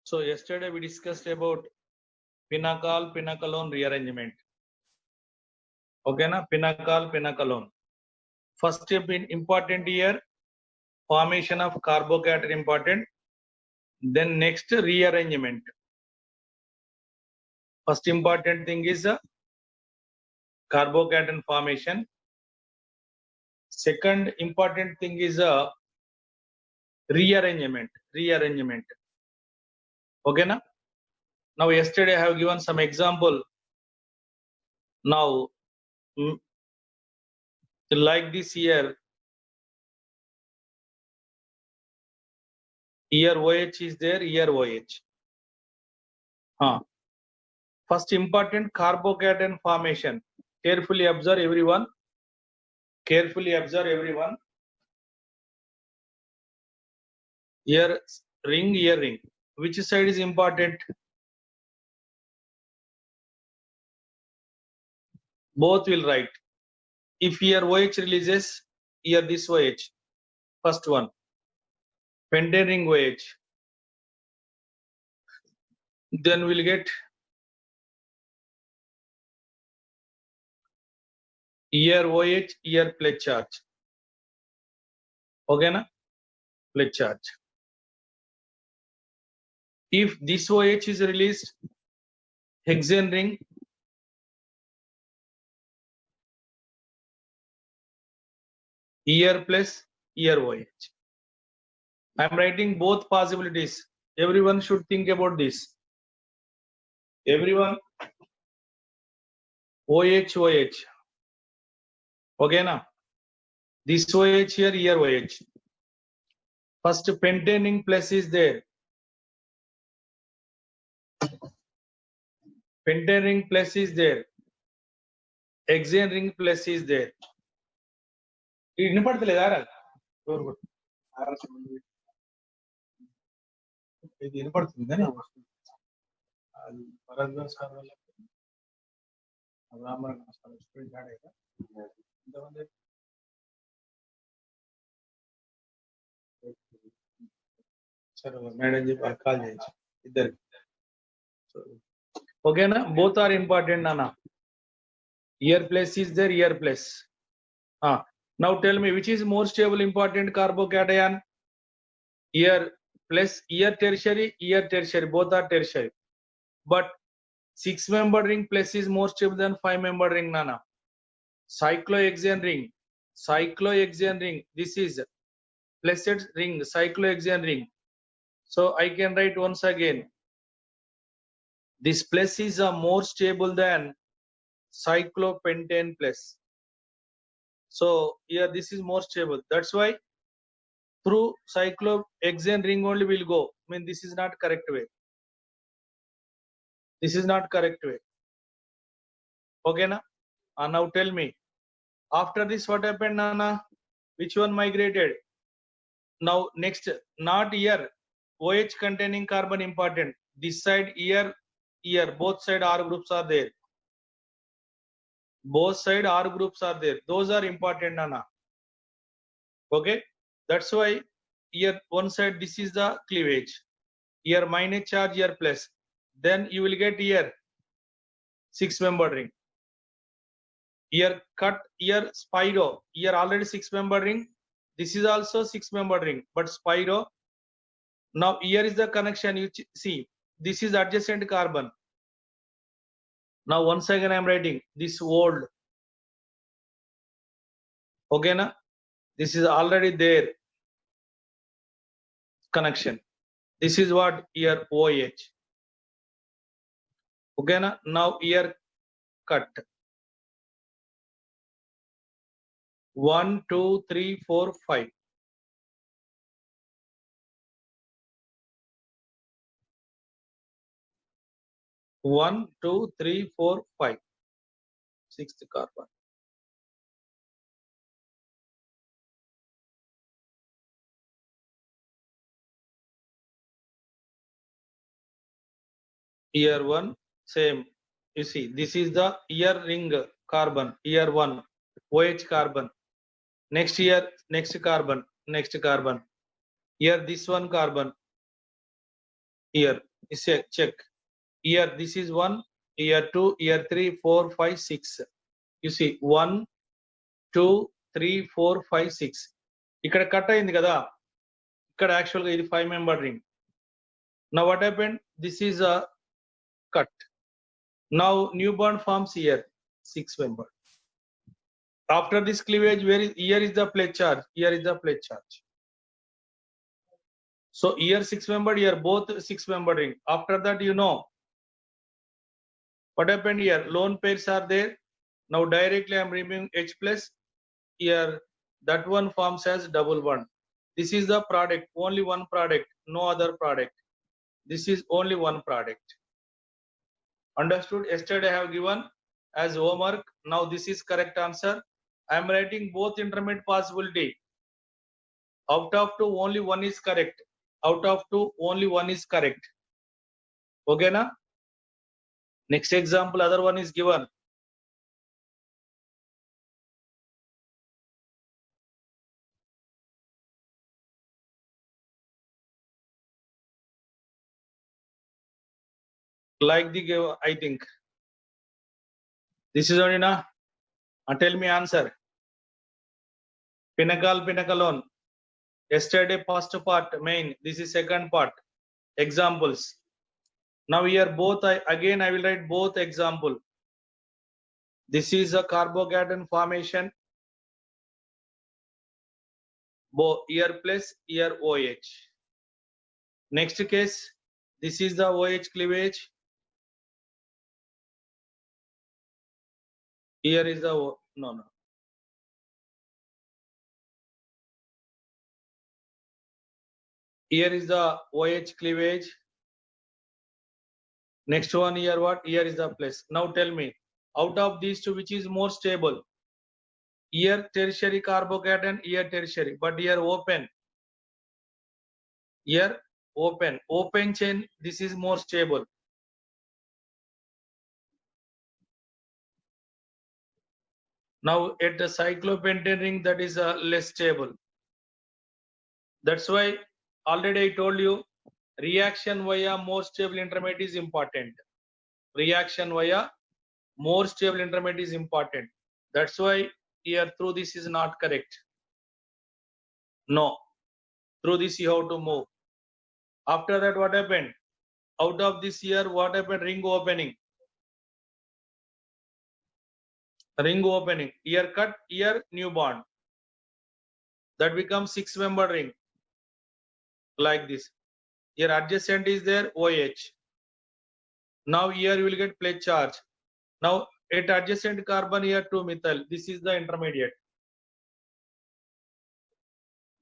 So yesterday we discussed about pinnacle, pinacolone rearrangement. Okay, na pinnacle, pinacolone. First step in important here, formation of carbocation important. Then next rearrangement. First important thing is carbocation formation. Second important thing is rearrangement. Okay, na? Now yesterday I have given some example. Now like this here OH is there, here OH. First important carbocation formation. Carefully observe everyone. Here ring. Which side is important? Both will write. If here OH releases, here this OH. First one. Pentane ring OH. Then we'll get here OH, here pledge charge. Okay, na? Pledge charge. If this OH is released, hexane ring, here plus here OH. I am writing both possibilities. Everyone should think about this. Everyone, OH. Okay, na? This OH here OH. First pentane ring plus is there. Pentane ring plus is there. Hexane ring plus is there. ఇది వినపడుతుంది కానీ సరే madam చెప్పి call చేయొచ్చు ఇద్దరికి. ఓకేనా? Both are important నాన్న. Year plus is there, year plus. Now tell me which is more stable important carbocation? Here plus here tertiary, both are tertiary. But 6-member ring plus is more stable than 5-member ring, nana. Cyclohexane ring, this is placid ring, cyclohexane ring. So I can write once again, this plus is more stable than cyclopentane plus. So here this is more stable. That's why through cyclohexane ring only will go. I mean, this is not correct way. Okay, na? Now tell me, after this what happened, nana? Which one migrated? Now next, not here OH containing carbon important. This side here, both side R groups are there. Those are important, nana. Okay, that's why here one side this is the cleavage. Here minus charge, here plus. Then you will get here 6-member ring. Here cut, here spiro. Here already 6-member ring. This is also 6-member ring, but spiro. Now here is the connection. You see, this is adjacent carbon. Now once again I am writing this old. Okay, na? This is already there connection. This is what here OH. Okay, na? Now here cut. 1, 2, 3, 4, 5. One, 2, 3, 4, 5. 6th carbon. Here one, same. You see, this is the ear ring carbon. Here one, OH carbon. Next here, next carbon. Here this one carbon. Here check. Here this is 1, here 2, here 3, 4, 5, 6. You see 1, 2, 3, 4, 5, 6. ఇక్కడ cut అయింది కదా, ఇక్కడ actual గా ఇది 5 membered ring. Now what happened? This is a cut. Now new bond forms here 6 membered. After this cleavage, here is the pledge charge, here is the pledge charge. So here 6 membered, here both 6 membered ring. After that, you know what happened here? Lone pairs are there. Now directly I am removing H plus. Here that one forms as double bond. This is the product, only one product, no other product. This is only one product. Understood? Yesterday I have given as homework. Now this is correct answer. I am writing both intermediate possibility. Out of 2, only one is correct. Out of 2, only one is correct. Okay na? Next example, other one is given. Like the I think. This is only na. Tell me answer. Pinnacle. Yesterday first part main. This is second part. Examples. Now here both again I will write both example. This is a carbocation formation. Here plus here OH. Next case, this is the OH cleavage. Here is the no. Here is the OH cleavage. Next one here what? Here is the plus. Now tell me, out of these two, which is more stable? Here tertiary carbocation, here tertiary, but here open. Here open chain. This is more stable. Now at the cyclopentane ring, that is less stable. That's why already I told you, reaction via more stable intermediate is important. Reaction via more stable intermediate is important. That's why here through this is not correct. No, through this you have to move. After that, what happened? Out of this here, what happened? Ring opening. Ring opening. Here cut, here new bond. That becomes 6 membered ring. Like this. Here adjacent is there, OH. Now here you will get pledge charge. Now at adjacent carbon here 2 methyl. This is the intermediate.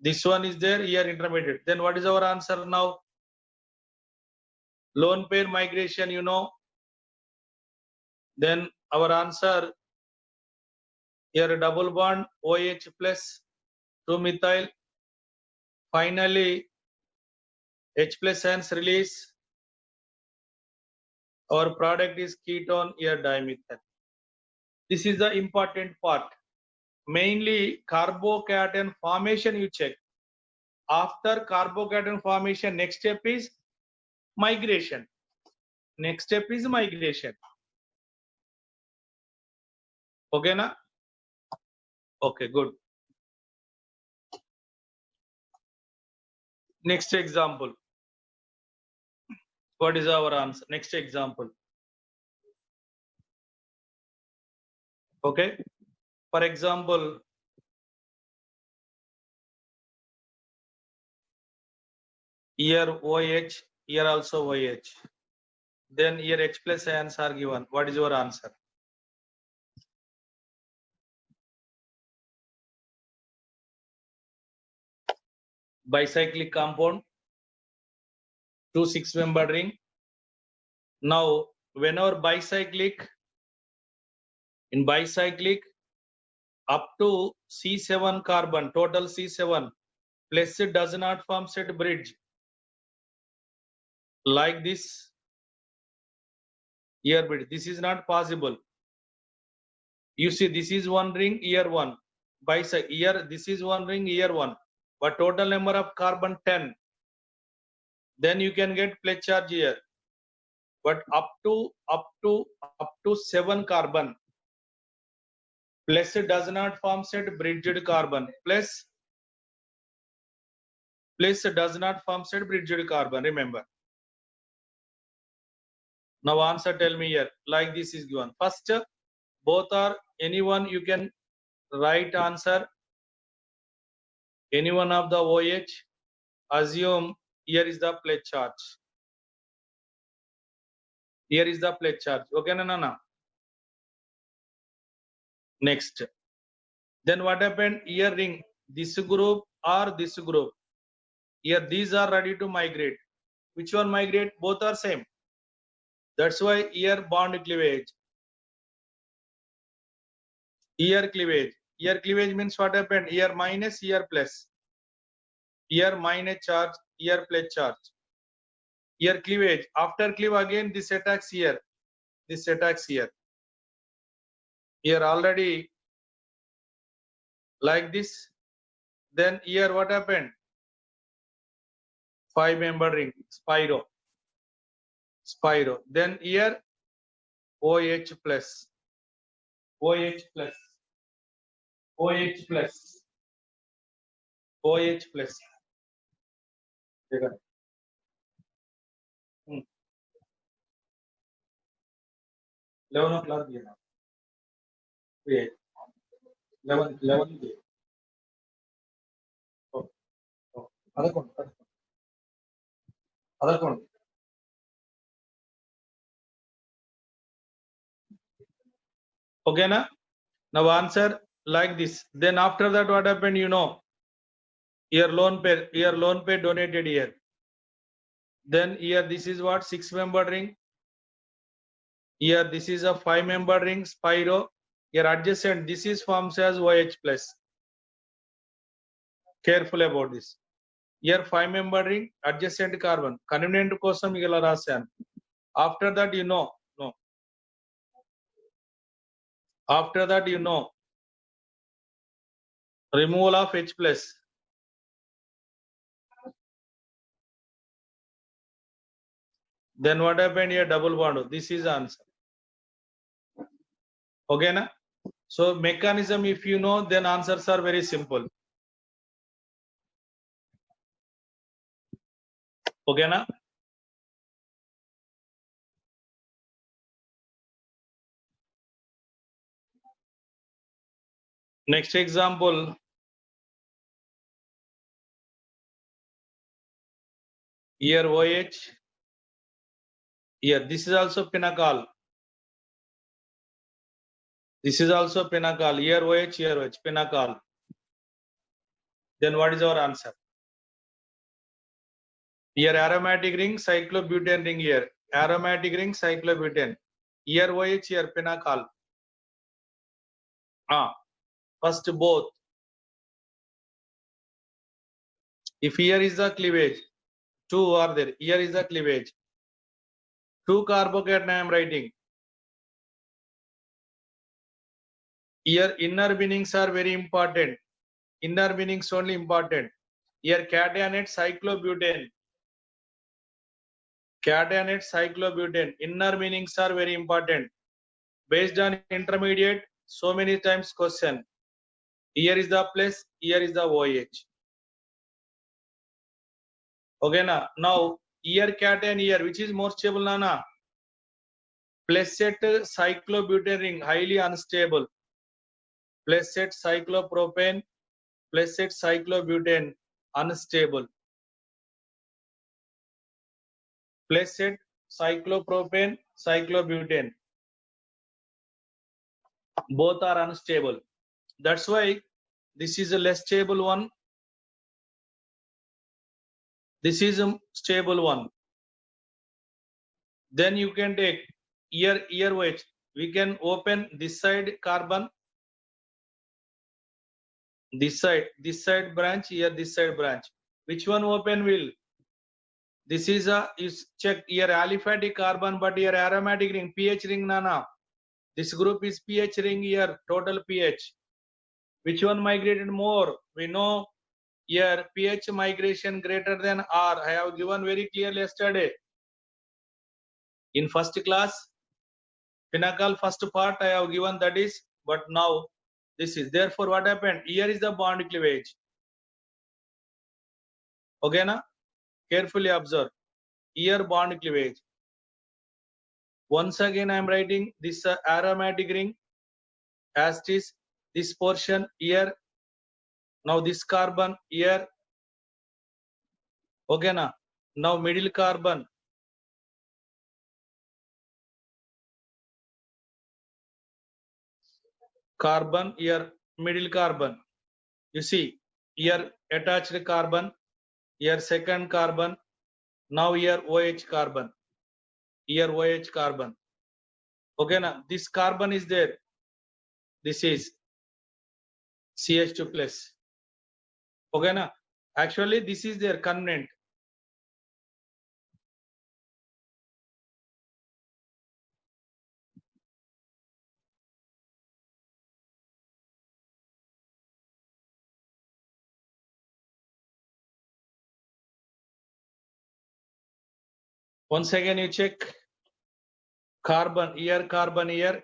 This one is there, here intermediate. Then what is our answer now? Lone pair migration, you know. Then our answer here double bond OH plus 2 methyl. Finally H plus ends release. Our product is ketone, here dimethyl. This is the important part. Mainly carbocation formation you check. After carbocation formation, next step is migration. Next step is migration. Okay na? Okay, good. Next example. What is our answer? Next example. Okay. For example, here OH, here also OH. Then here H plus ions are given. What is your answer? Bicyclic compound, 2 6 membered ring. Now, whenever bicyclic, in bicyclic, up to C7 carbon, total C7, plus it does not form set bridge. Like this, here bridge. This is not possible. You see, this is one ring, here one. Bicycle, here this is one ring, here one. But total number of carbon 10. Then you can get pledge charge here. but up to 7 carbon plus does not form set bridged carbon plus does not form set bridged carbon. Remember. Now answer, tell me here, like this is given. First, both are anyone, you can write answer, any one of the OH. Assume here is the pledge charge. Here is the pledge charge. Okay, no. Next. Then what happened? Here ring, this group or this group. Here these are ready to migrate. Which one migrate? Both are same. That's why here bond cleavage. Here cleavage. Here cleavage means what happened? Here minus, here plus. Here minus charge, here plus charge. Here cleavage. After cleave again, this attacks here. This attacks here. Here already like this. Then here what happened? 5-member ring, spiro. Then here OH plus. OH plus. OH plus. OH plus. 11 o'clock दिया ना. 11 दिया. Other one. Okay, na? Now answer like this. Then after that, what happened? You know, here loan pay donated here. Then here this is what, 6-member ring. Here this is a 5-member ring, spiro. Here adjacent, this is forms as OH plus. Careful about this. Here 5-member ring, adjacent carbon. Convenient kosam igala rasan. After that, you know, no. After that, you know, removal of H plus. Then what happened here? Double bond. This is answer. Okay, na? So mechanism, if you know, then answers are very simple. Okay, na? Next example. Here OH. Here this is also pinnacle. This is also pinnacle. Here OH, pinnacle. Then what is our answer? Here aromatic ring, cyclobutane ring here. Aromatic ring, cyclobutane. Here OH, here pinnacle. First both. If here is the cleavage, 2 are there. Here is the cleavage. 2 carbocation I am writing. Here inner bindings are very important. Inner bindings only important. Here cationyl cyclobutane. Cationyl cyclobutane. Inner bindings are very important. Based on intermediate, so many times question. Here is the plus, here is the OH. Okay, na? Now here cation here, which is more stable, na? Plus set cyclobutane ring, highly unstable. Plus set cyclopropane, plus set cyclobutane, unstable. Plus set cyclopropane, cyclobutane. Both are unstable. That's why this is a less stable one. This is a stable one. Then you can take here OH. We can open this side carbon. This side branch, here this side branch. Which one open will? This is a, you check here aliphatic carbon, but here aromatic ring, pH ring, nana. This group is pH ring here, total pH. Which one migrated more? We know here pH migration greater than R. I have given very clearly yesterday. In first class, Pinnacle first part I have given, that is, but now this is. Therefore, what happened? Here is the bond cleavage. Okay, na? Carefully observe. Here bond cleavage. Once again, I am writing this aromatic ring as it is. This portion here. Now this carbon here. Okay, na? Now middle carbon. Carbon here, middle carbon. You see, here attached carbon, here second carbon. Now here OH carbon. Here OH carbon. Okay, na? This carbon is there. This is CH2 plus. Okay, na? Actually, this is their convenant. Once again, you check carbon here.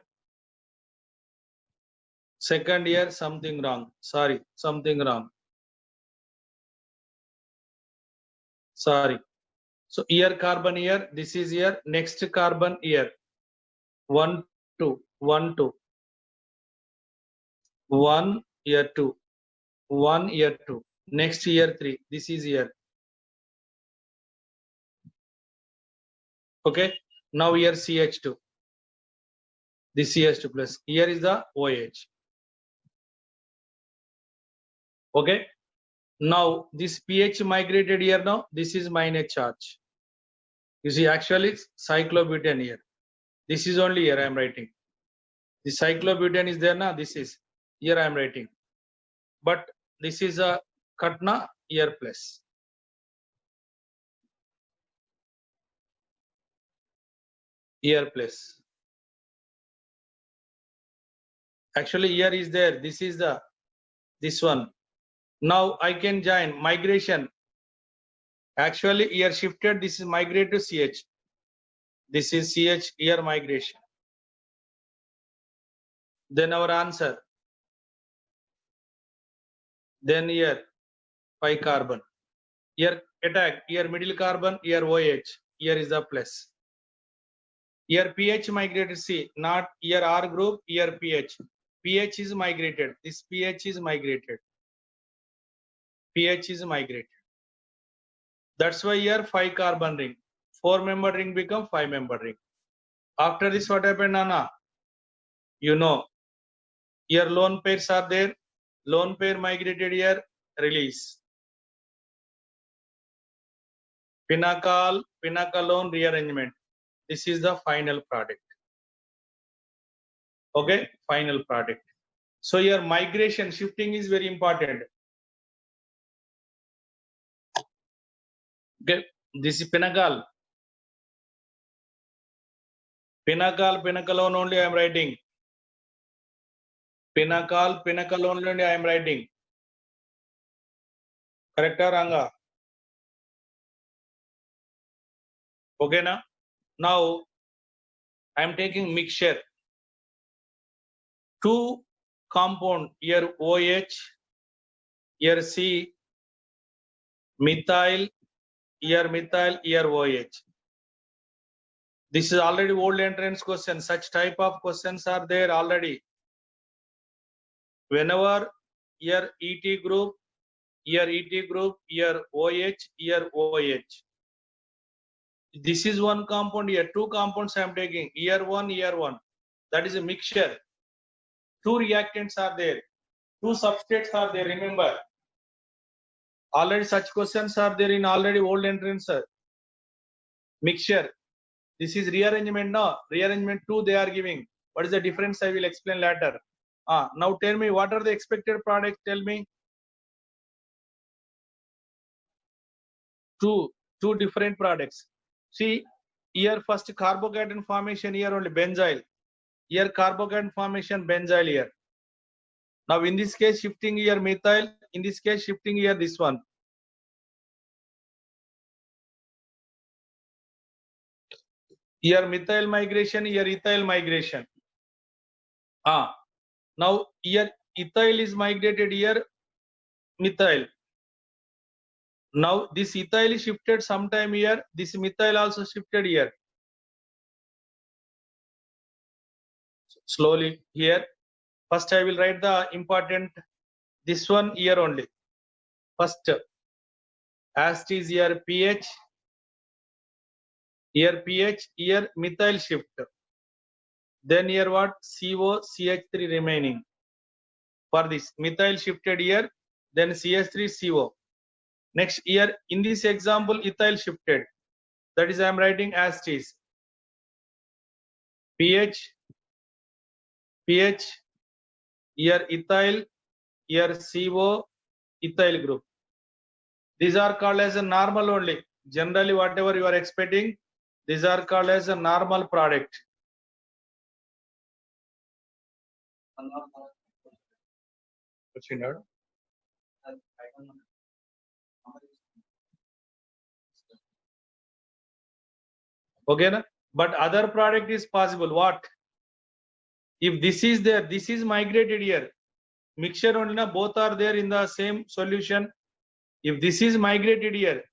Second here, something wrong. Sorry, something wrong. Sorry. So here carbon here, this is here, next carbon here. 1, 2, 1, 2. 1 here 2. 1 here 2. Next here 3. This is here. Okay. Now here CH2. This CH2 plus. Here is the OH. Okay. Now this pH migrated here now. This is minus charge. You see, actually it's cyclobutane here. This is only here I am writing. The cyclobutane is there now. This is here I am writing. But this is a Katna here plus. Here plus. Actually here is there. This is the this one. Now I can join migration. Actually here shifted. This is migrate to CH. This is CH here migration. Then our answer. Then here 5 carbon. Here attack. Here middle carbon. Here OH. Here is the plus. Here pH migrated C. Not here R group. Here pH. pH is migrated. This pH is migrated. pH is migrated. That's why here 5 carbon ring. 4-membered ring become 5-membered ring. After this, what happened, Anna? You know, here lone pairs are there. Lone pair migrated here. Release. Pinnacle, pinnacolone rearrangement. This is the final product. Okay, final product. So here migration, shifting is very important. Okay, this is pinnacle. Pinnacle, pinnacolone only I am writing. Pinnacle, pinnacolone only I am writing. Correct or wrong? Okay, now I am taking mixture. 2 compound here OH, here C, methyl, here OH. This is already old entrance question. Such type of questions are there already. Whenever here ET group, here OH, here OH. This is one compound here. 2 compounds I am taking. Here one. That is a mixture. 2 reactants are there. 2 substrates are there. Remember, already such questions are there in already old entrance. Mixture. This is rearrangement now. Rearrangement 2 they are giving. What is the difference? I will explain later. Now tell me what are the expected products? Tell me. Two different products. See here first carbocation formation here only benzyl. Here carbocation formation benzyl here. Now in this case shifting here methyl. In this case shifting here this one. Here methyl migration, here ethyl migration. Now here ethyl is migrated, here methyl. Now this ethyl is shifted sometime here, this methyl also shifted here. Slowly here. First I will write the important, this one here only. First, as it is here pH, here pH, here methyl shift. Then here what? CO, CH3 remaining. For this methyl shifted here, then CH3, CO. Next here in this example ethyl shifted. That is I am writing as it is. pH, here ethyl, here CO, ethyl group. These are called as a normal only. Generally whatever you are expecting, these are called as a normal product. Okay, na? But other product is possible. What? If this is there, this is migrated here. Mixture only, na, both are there in the same solution. If this is migrated here,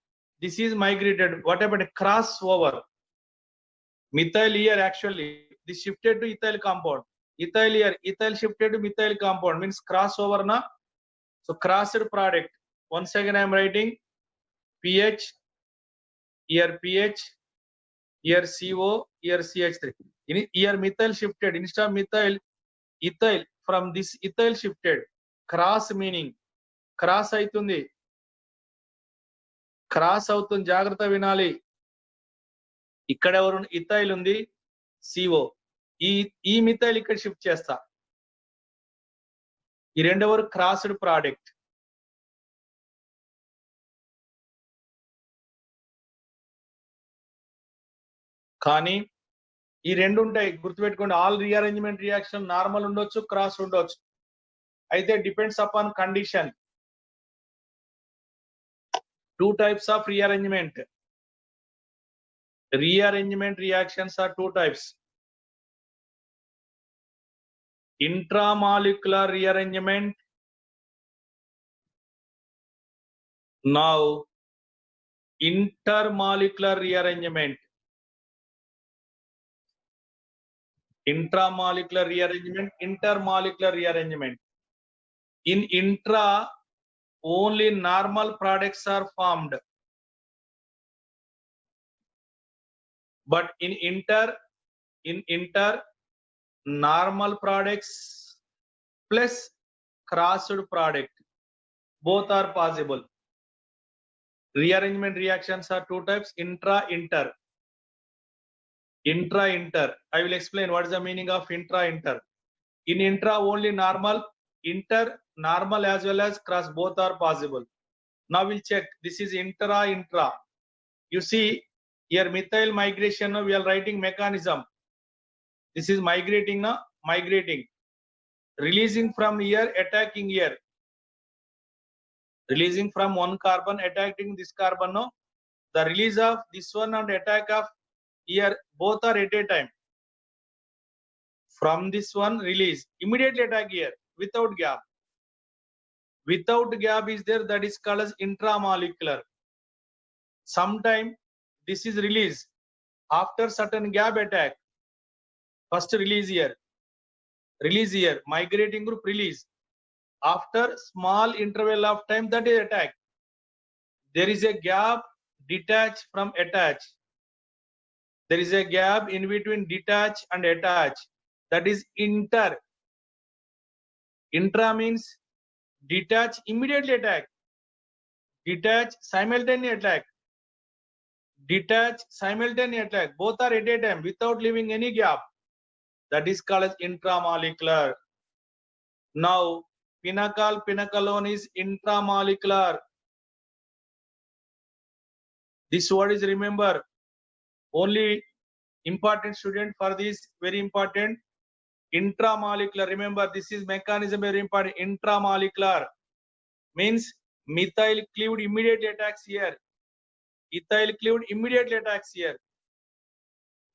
this is migrated. What happened? Crossover. Methyl here actually, this shifted to ethyl compound. Ethyl here, ethyl shifted to methyl compound, means crossover, na? So crossed product. Once again I am writing pH, here pH, here CO, here CH3. Here methyl shifted, instead of methyl, ethyl, from this ethyl shifted. Cross meaning, cross aitundi. Cross avutundi, jagrata vinali. ఇక్కడ ఎవరు ethyl ఉంది, CO. ఈ methyl ఇక్కడ షిఫట్ చేస్తా. ఈ రెండెవరు crossed product. కానీ ఈ రెండు ఉంటాయి, గుర్తుపెట్టుకోండి. ఆల్ రీఅరేంజ్మెంట్ రియాక్షన్ నార్మల్ ఉండొచ్చు, క్రాస్ ఉండొచ్చు. అయితే depends upon condition. 2 types of rearrangement. Rearrangement reactions are 2 types. Intramolecular rearrangement. Now intermolecular rearrangement. Intramolecular rearrangement, intermolecular rearrangement. In intra, only normal products are formed. But in inter, normal products plus crossed product, both are possible. Rearrangement reactions are 2 types, intra, inter. Intra, inter. I will explain what is the meaning of intra, inter. In intra, only normal. Inter, normal as well as cross, both are possible. Now we'll check. This is intra, intra. You see here methyl migration. Now we are writing mechanism. This is migrating now, migrating. Releasing from here, attacking here. Releasing from one carbon, attacking this carbon. No, the release of this one and attack of here, both are at a time. From this one release, immediately attack here without gap. Without gap is there, that is called as intramolecular. Sometime this is release after certain gap attack. First release here, migrating group release. After small interval of time, that is attack. There is a gap, detach from attach. There is a gap in between detach and attach. That is inter. Intra means detach, immediately attack. Detach, simultaneous attack. Detach, simultaneous attack. Both are at a time without leaving any gap. That is called as intramolecular. Now, pinnacle, pinnacolone is intramolecular. This word is, remember, only important student for this, very important. Intramolecular, remember this is mechanism, very important. Intramolecular means methyl cleaved immediately attacks here. Ethyl cleaved immediately attacks here.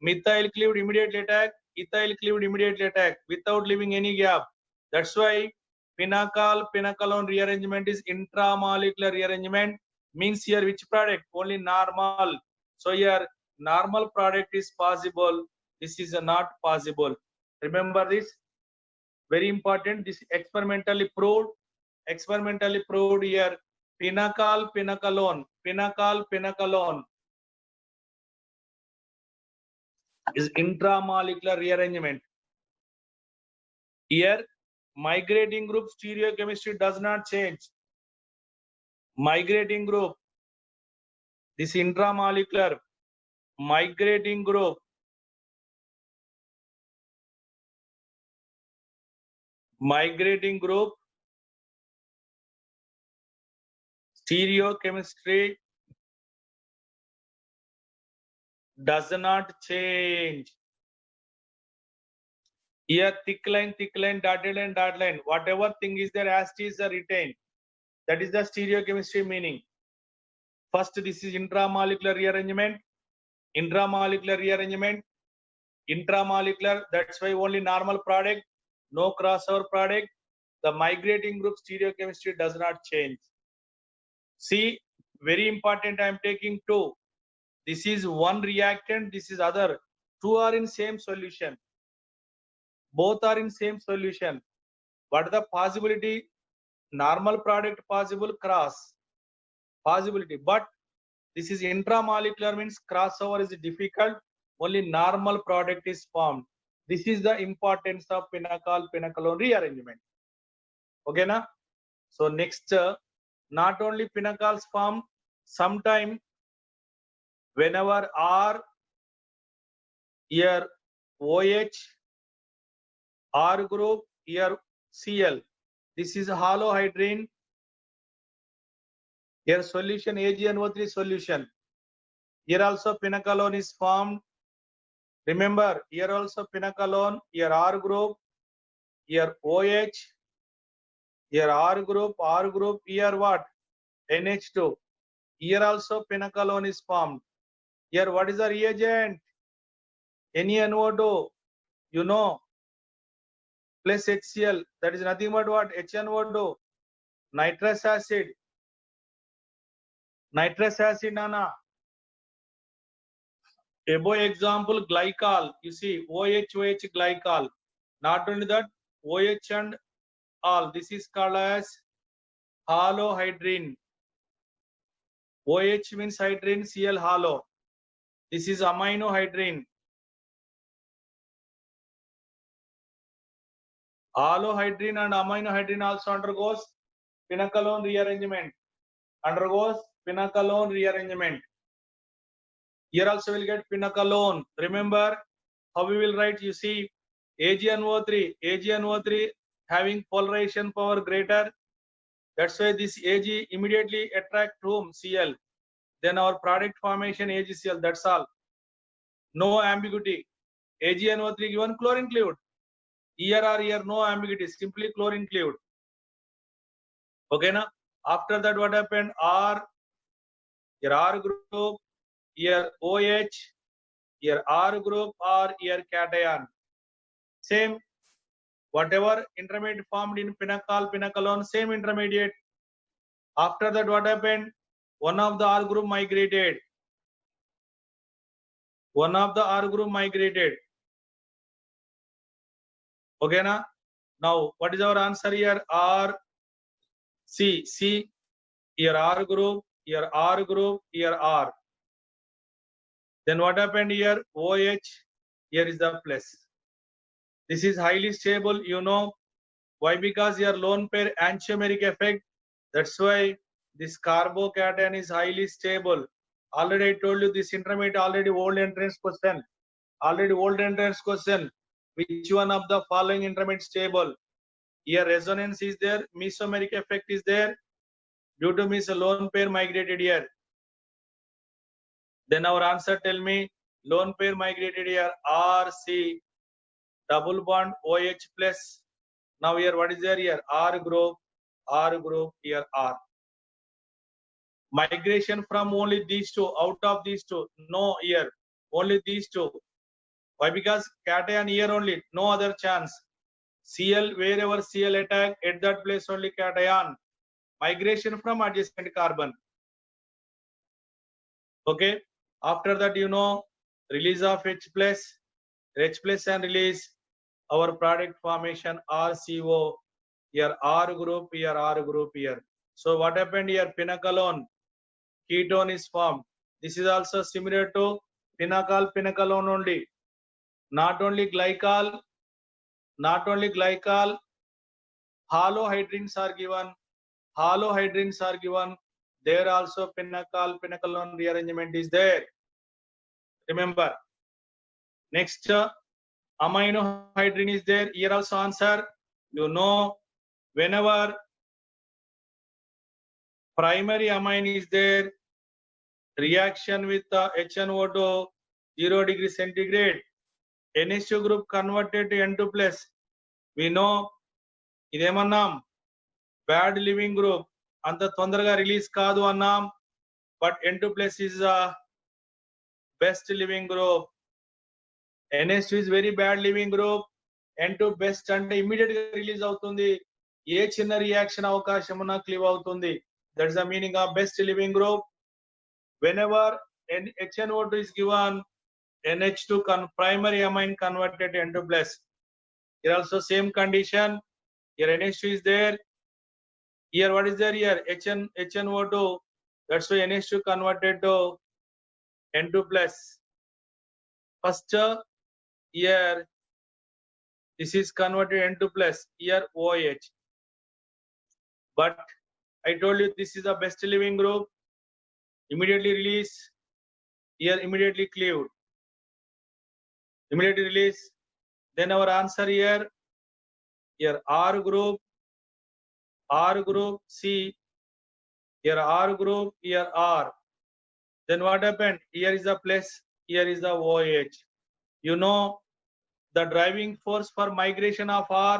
Methyl cleaved immediately attack, ethyl cleaved immediately attack without leaving any gap. That's why pinnacle, pinnacolone rearrangement is intramolecular rearrangement. Means here which product? Only normal. So here normal product is possible. This is not possible. Remember this. Very important. This experimentally proved. Experimentally proved here. Pinnacle, pinnacolone. Pinnacle, pinnacolone is intramolecular rearrangement. Here, migrating group stereochemistry does not change. Migrating group, this intramolecular migrating group, stereochemistry does not change. Here, thick line, dotted line, whatever thing is there as it is retained. That is the stereochemistry meaning. First, this is intramolecular rearrangement, intramolecular rearrangement, intramolecular. That's why only normal product, no crossover product. The migrating group stereochemistry does not change. See, very important. I am taking two. This is one reactant. This is other. Two are in same solution. Both are in same solution. What is the possibility? Normal product possible, cross possibility. But this is intramolecular means crossover is difficult. Only normal product is formed. This is the importance of pinnacle, pinnacolone rearrangement. Okay, na? So next, not only pinnacles form, sometime whenever R, here OH, R group, here Cl. This is halohydrine. Here solution AgNO3 solution. Here also pinnacolone is formed. Remember, here also pinnacolone, here R group, here OH, here R group, here what? NH2. Here also pinnacolone is formed. Here what is the reagent? NeNO2, you know, plus HCl. That is nothing but what? HNO2, nitrous acid. Nitrous acid, Nana. Above example, glycol. You see, OH glycol. Not only that, OH and all. This is called as halohydrine. OH means hydrine, Cl halo. This is aminohydrine. Halohydrine and aminohydrine also undergoes pinnacolone rearrangement. Undergoes pinnacolone rearrangement. Here also will get pinnacolone. Remember how we will write? You see, AgNO3 having polarization power greater. That's why this Ag immediately attract whom? Cl. Then our product formation AgCl. That's all. No ambiguity. AgNO3 given chlorine cleaved. Here or here, no ambiguity. Simply chlorine cleaved. Okay, na? After that, what happened? R. Here R group. Here OH. Here R group or here cation. Same. Whatever intermediate formed in pinnacle, pinnacolone, same intermediate. After that, what happened? One of the R group migrated. One of the R group migrated. Okay, na? Now, what is our answer here? R, C, C, here R group, here R group, here R. Then what happened here? OH, here is the plus. This is highly stable, you know. Why? Because here lone pair enantiomeric effect. That's why this carbocation is highly stable. Already I told you this intermediate, already old entrance question. Which one of the following intermediate stable? Here resonance is there, mesomeric effect is there. Due to means lone pair migrated here. Then our answer tell me lone pair migrated here RC double bond OH plus. Now here what is there here? R group, here R. Migration from only these two, out of these two, no here, only these two. Why? Because cation here only, no other chance. Cl, wherever Cl attack, at that place only cation. Migration from adjacent carbon. Okay. After that, you know, release of H plus and release our product formation RCO. Here R group, here R group here. So what happened here? Pinacolone, ketone is formed. This is also similar to pinacolone only. Not only glycol, halohydrins are given. There also pinacolone rearrangement is there. Remember. Next, aminohydrin is there. Here also answer. You know, whenever primary amine is there, reaction with the HNO2 0 degree centigrade, NH2 group converted to N2 plus. We know idemannam bad living group anta tondaraga release kaadu annam, but N2 plus is a best living group. NH2 is very bad living group. N2 best ante immediate release avutundi. ఏ చిన్న reaction అవకాశం ఉన్నా cleave అవుతుంది. That is the meaning of best living group. Whenever HNO2 is given, NH2 primary amine converted to N2 plus. Here also same condition. Here NH2 is there. Here what is there here? HNO2. That's why NH2 converted to N2 plus. First here this is converted N2 plus. Here OH. But I told you this is the best living group. Immediately release. Here immediately cleaved. Immediately release. Then our answer here. Here R group C. Here R group, here R. Then what happened? Here is the plus, here is the OH. You know the driving force for migration of R,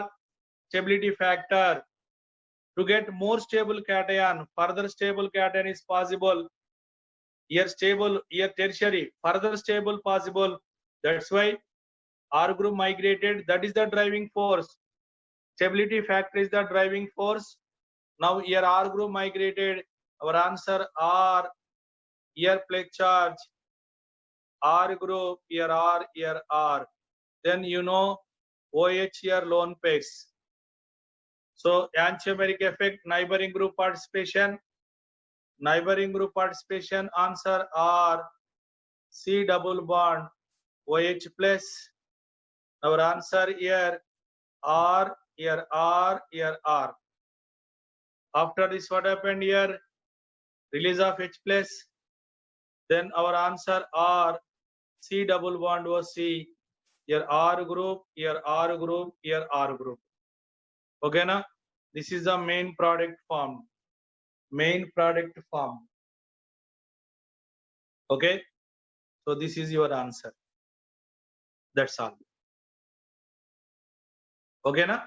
stability factor. To get more stable cation, further stable cation is possible. Here stable, here tertiary, further stable possible. That's why R group migrated. That is the driving force. Stability factor is the driving force. Now here R group migrated. Our answer R. Here plate charge. R group, here R, here R. Then you know OH here lone pairs. So antiomeric effect, neighboring group participation. Answer R. C double bond OH plus. Our answer here R, here R, here R. After this, what happened here? Release of H plus. Then our answer R. C double bond OC. Here R group, here R group, here R group. Okay, na? This is the main product formed. Okay. So this is your answer. That's all. Okay, na?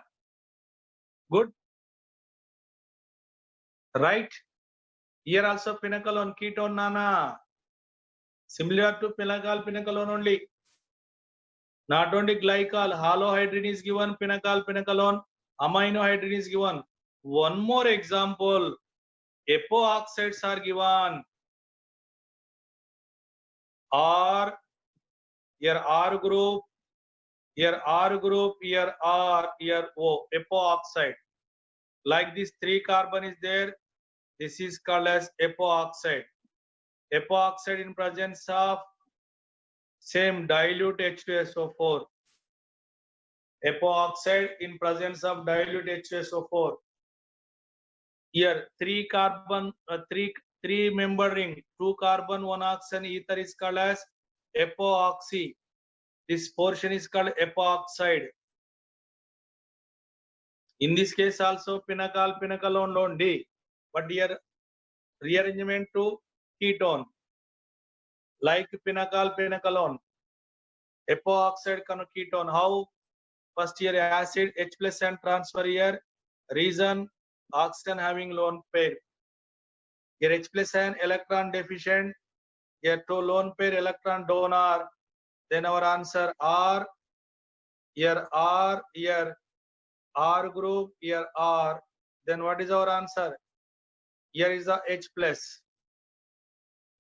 Good. Right. Here also pinacolone ketone nana. Similar to pinacolone only. Not only glycol, halohydrin is given, pinacolone, aminohydrin is given. One more example, epoxides are given. R, here R group, here R group, here R, here O, epoxide. Like this 3 carbon is there, this is called as epoxide. Epoxide in presence of same dilute H2SO4. Epoxide in presence of dilute H2SO4. Here 3 carbon, 3 member ring, 2 carbon, 1 oxygen ether is called as epoxy. This portion is called epoxide. In this case also pinacolone only, but here rearrangement to ketone. Like pinacolone, epoxide ketone. How? First here acid H plus and transfer here. Reason oxygen having lone pair. Here H plus and electron deficient. Here 2 lone pair electron donor. then our answer R, here R, here R group, here R, then what is our answer? Here is the H plus.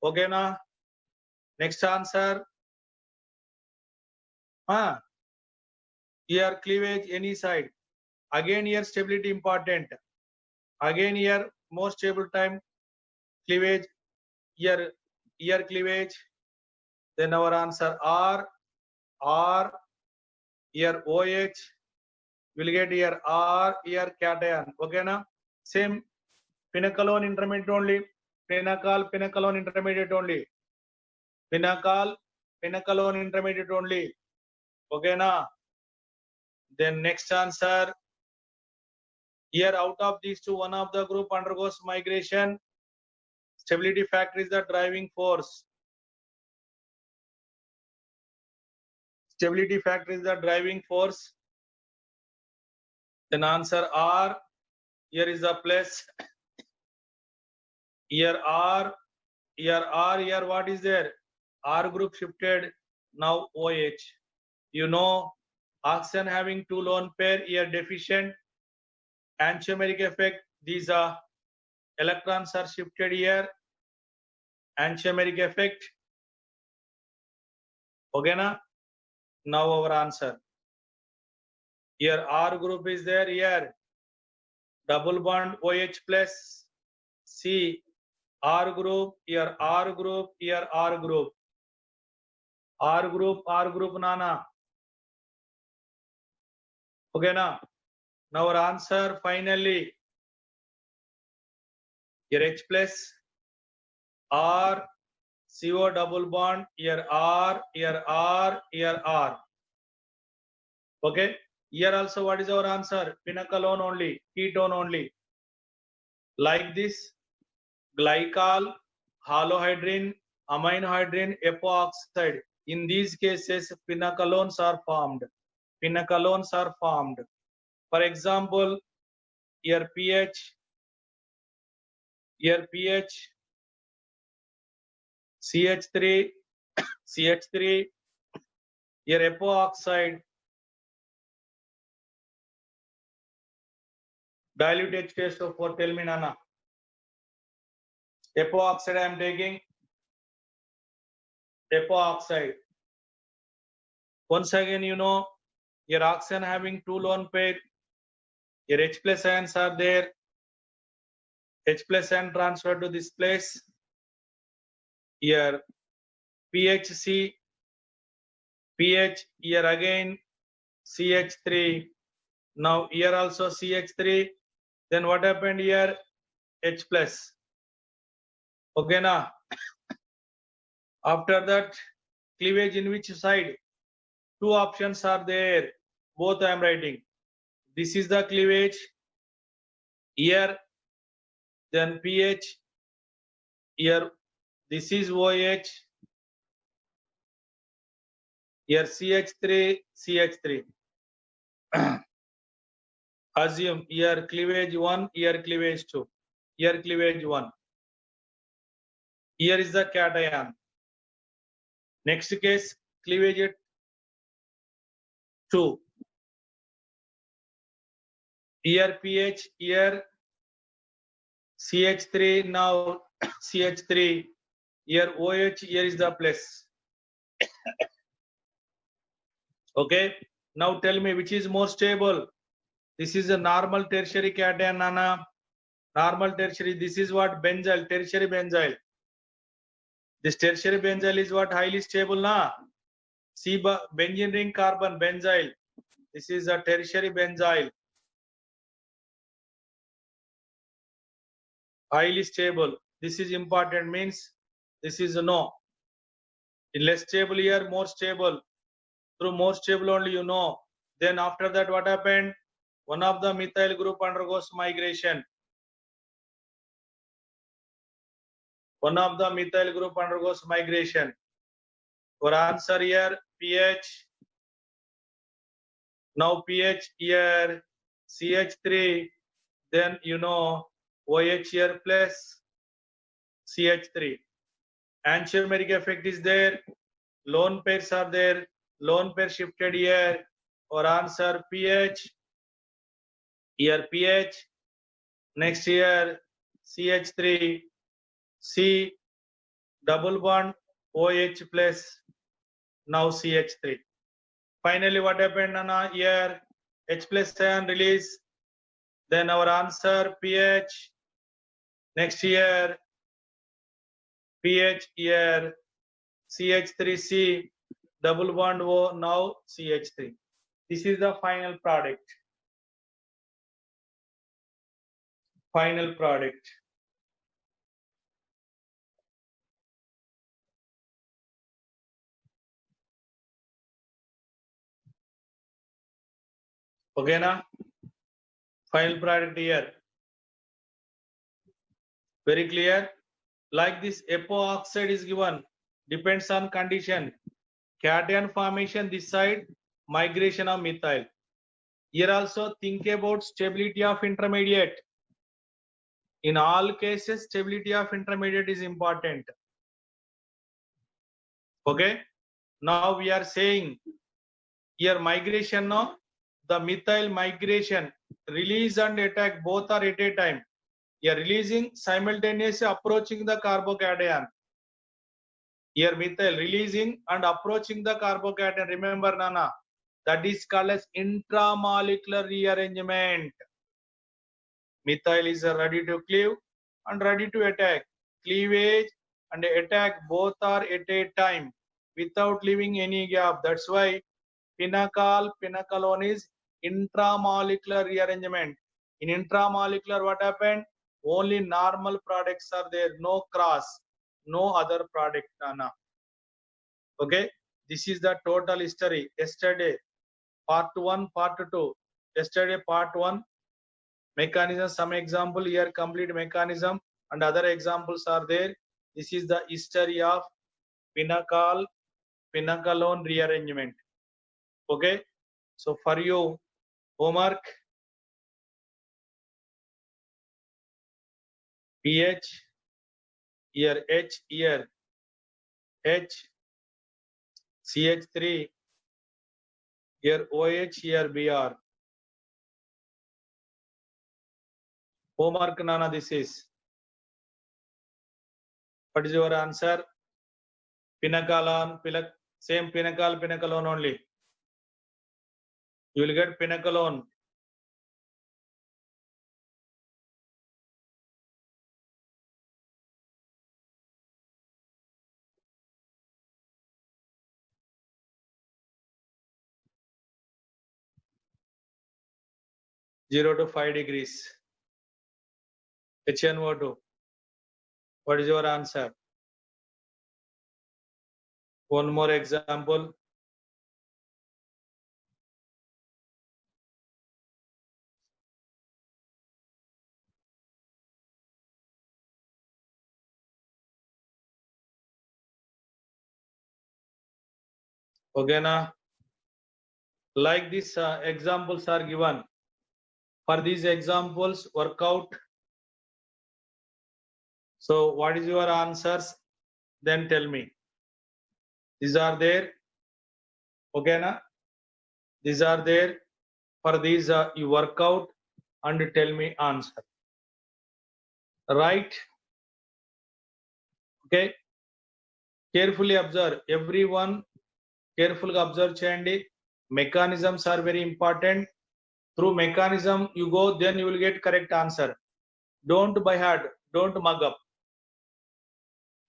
Okay na? Next answer. Here cleavage any side. Again here stability important. Again here most stable time cleavage. Here cleavage. Then our answer R, here OH. We'll get here R, here cation. Okay na? Same pinnacle intermediate only. Pinnacle intermediate only. Pinnacle intermediate only. Okay na? Then next answer. Here out of these two, one of the group undergoes migration. Stability factor is the driving force. Stability factor is the driving force. Then answer R. Here is the plus. Here R. Here what is there? R group shifted. Now OH. You know, oxygen having two lone pair here deficient. Antiomeric effect. These are electrons are shifted here. Antiomeric effect. Okay na? Now our answer. Here R group is there. Here double bond OH plus C. R group. Here R group. Here R group. R group nana. Okay na? Now our answer finally. Here H plus R CO double bond. Here R. Here R. Here R. Okay. Here also what is our answer? Pinnacle only, ketone only. Like this, glycol, halohydrin, aminohydrin, epoxide. In these cases, pinnaclones are formed. Pinnaclones are formed. For example, here pH, CH3, here epoxide, dilute H2SO4. Tell me, Nana. Epoxide I am taking. Epoxide. Once again, you know, here oxygen having two lone pair. Here H plus ions are there. H plus ion transferred to this place. Here PHC, pH, here again CH3. Now here also CH3. Then what happened here? H plus. Okay na? After that, cleavage in which side? Two options are there. Both I am writing. This is the cleavage. Here, then pH. Here, this is OH. Here CH3, CH3. Assume here cleavage 1, here cleavage 2, here cleavage 1. Here is the cation. Next case, cleavage at 2. Here pH, here CH3, now CH3, here OH, here is the plus. Okay, now tell me which is more stable. This is a normal tertiary cation, Nana. Normal tertiary, this is what? Benzyl, tertiary benzyl. This tertiary benzyl is what? Highly stable, na? See, benzene ring carbon, benzyl. This is a tertiary benzyl. Highly stable. This is important, means this is a no. Less stable here, more stable. Through more stable only you know. Then after that what happened? One of the methyl group undergoes migration. One of the methyl group undergoes migration. For answer here, pH. Now pH here, CH3. Then you know OH here plus CH3. Antiomeric effect is there. lone pairs are there, lone pair shifted here. Or answer pH, here pH, next here CH3, C double bond OH plus now CH3. Finally what happened Nana? Here H plus ion release, then our answer pH, next here pH, here CH3C double bond O, now CH3. This is the final product. Final product. Okay na? Final product here. Very clear? Like this EPO oxide is given, depends on condition. Cation formation this side, migration of methyl. Here also think about stability of intermediate. In all cases, stability of intermediate is important. Okay? Now we are saying here migration, no? The methyl migration, release and attack both are at a time. Here releasing simultaneously approaching the carbocation. Here methyl releasing and approaching the carbocation. Remember Nana, that is called as intramolecular rearrangement. Methyl is ready to cleave and ready to attack. Cleavage and attack both are at a time without leaving any gap. That's why pinnacle, pinnacolone is intramolecular rearrangement. In intramolecular, what happened? Only normal products are there, no cross, no other product, Nana. Okay, this is the total history. Yesterday, part 1, part 2. Yesterday, part 1, mechanism, some example here, complete mechanism, and other examples are there. This is the history of pinnacle, pinnacolone rearrangement. Okay, so for you, homework, pH, here H, here H, CH3, here OH, here Br. Homework, Nana, this is. What is your answer? Pinnacolone, same pinnacle, pinnacolone only. You will get pinnacolone. Zero to 5 degrees. HNO2. What is your answer? One more example. Okay, na? Like this examples are given. For these examples, work out. So what is your answers? Then tell me. These are there. Okay, na? These are there. For these, you work out and tell me answer. Right? Okay. Carefully observe. Everyone carefully observe cheyandi. Mechanisms are very important. Through mechanism you go, then you will get correct answer. Don't by heart, don't mug up.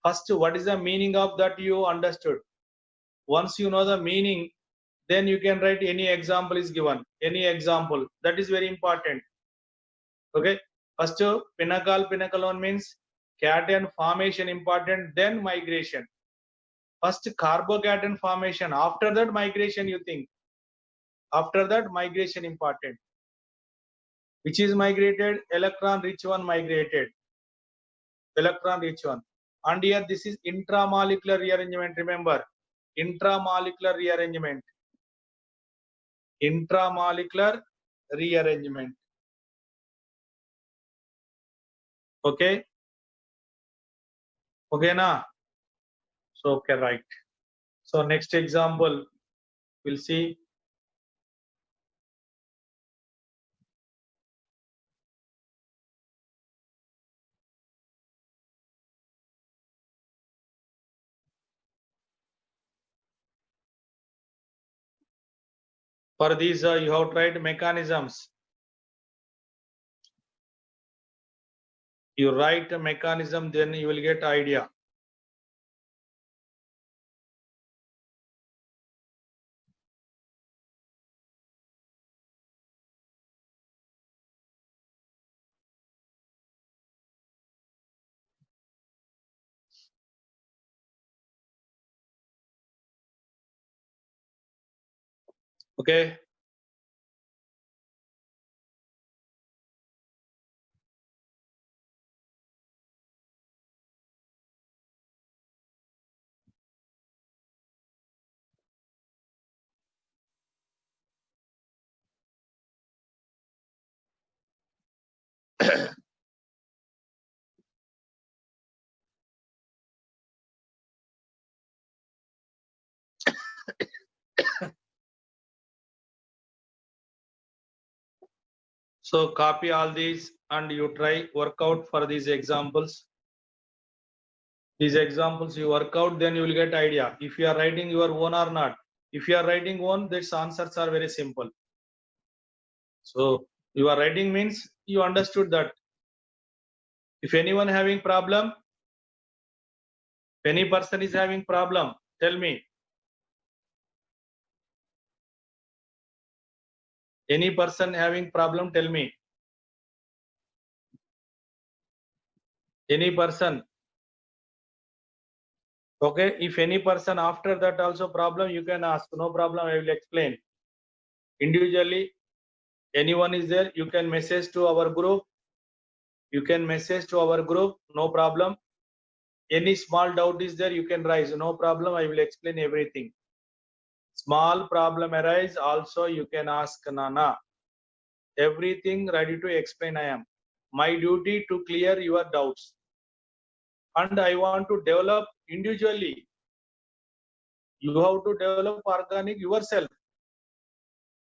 First, what is the meaning of that you understood? Once you know the meaning, then you can write any example is given. Any example. That is very important. Okay. First, pinnacle, pinnacolone means cation formation important, then migration. First carbocation formation, after that migration you think. After that migration important. Which is migrated? Electron rich one migrated. Electron rich one. And here this is intramolecular rearrangement. Remember, intramolecular rearrangement. Intramolecular rearrangement. Okay. Okay, na? So okay, right. So next example, we'll see. For these, you have tried mechanisms. You write a mechanism, then you will get idea. Okay. So copy all these and you try work out for these examples. These examples you work out, then you will get idea if you are writing your own or not. If you are writing one, these answers are very simple. So you are writing means you understood that. If anyone having problem, if any person is having problem, tell me. Any person having problem, tell me. Any person. Okay, if any person after that also problem, you can ask. No problem, I will explain. Individually, anyone is there, you can message to our group. You can message to our group, no problem. Any small doubt is there, you can raise. No problem, I will explain everything. Small problem arise, also you can ask Nana. Everything ready to explain I am. My duty to clear your doubts. And I want to develop individually. You have to develop organic yourself.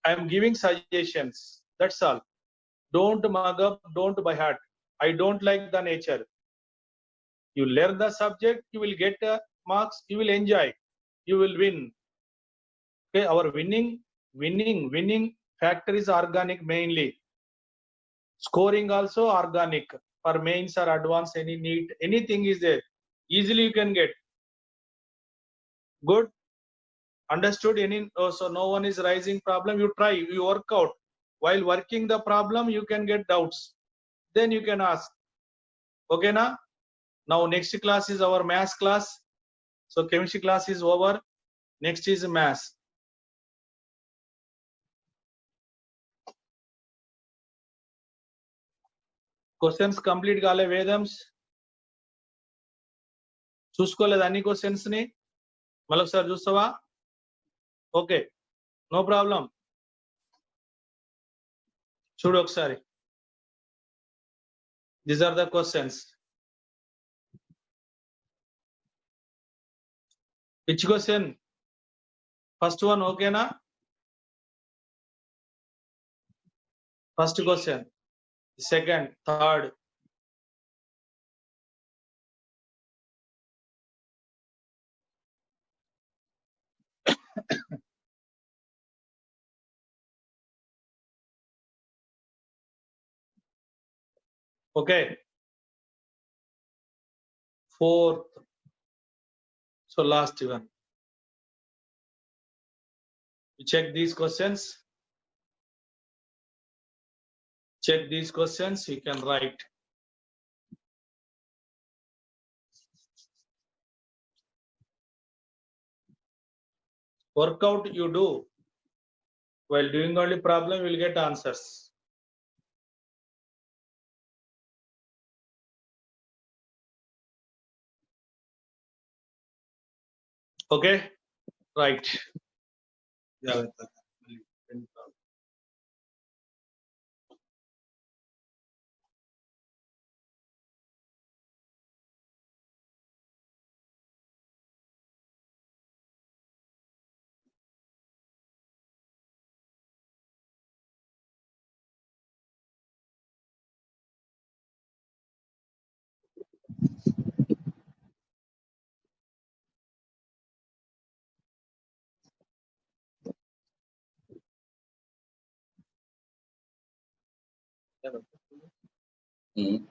I am giving suggestions. That's all. Don't mug up, don't by heart. I don't like the nature. You learn the subject, you will get marks, you will enjoy, you will win. Okay, our winning factor is organic mainly. Scoring also organic. For mains or advanced, any NEET, anything is there. Easily you can get. Good. Understood? Any so no one is rising problem. You try, you work out. While working the problem, you can get doubts. Then you can ask. Okay, na? Now next class is our maths class. So chemistry class is over. Next is maths. Questions complete కాలే వేదమ్స్ చూసుకోలేదు అన్ని questions ని మళ్ళొకసారి చూస్తావా okay no problem చూడు ఒకసారి these are the questions which question first one ఓకేనా first question second third okay fourth so last one you check these questions you can write workout you do while doing only problem you will get answers okay right yeah Mm.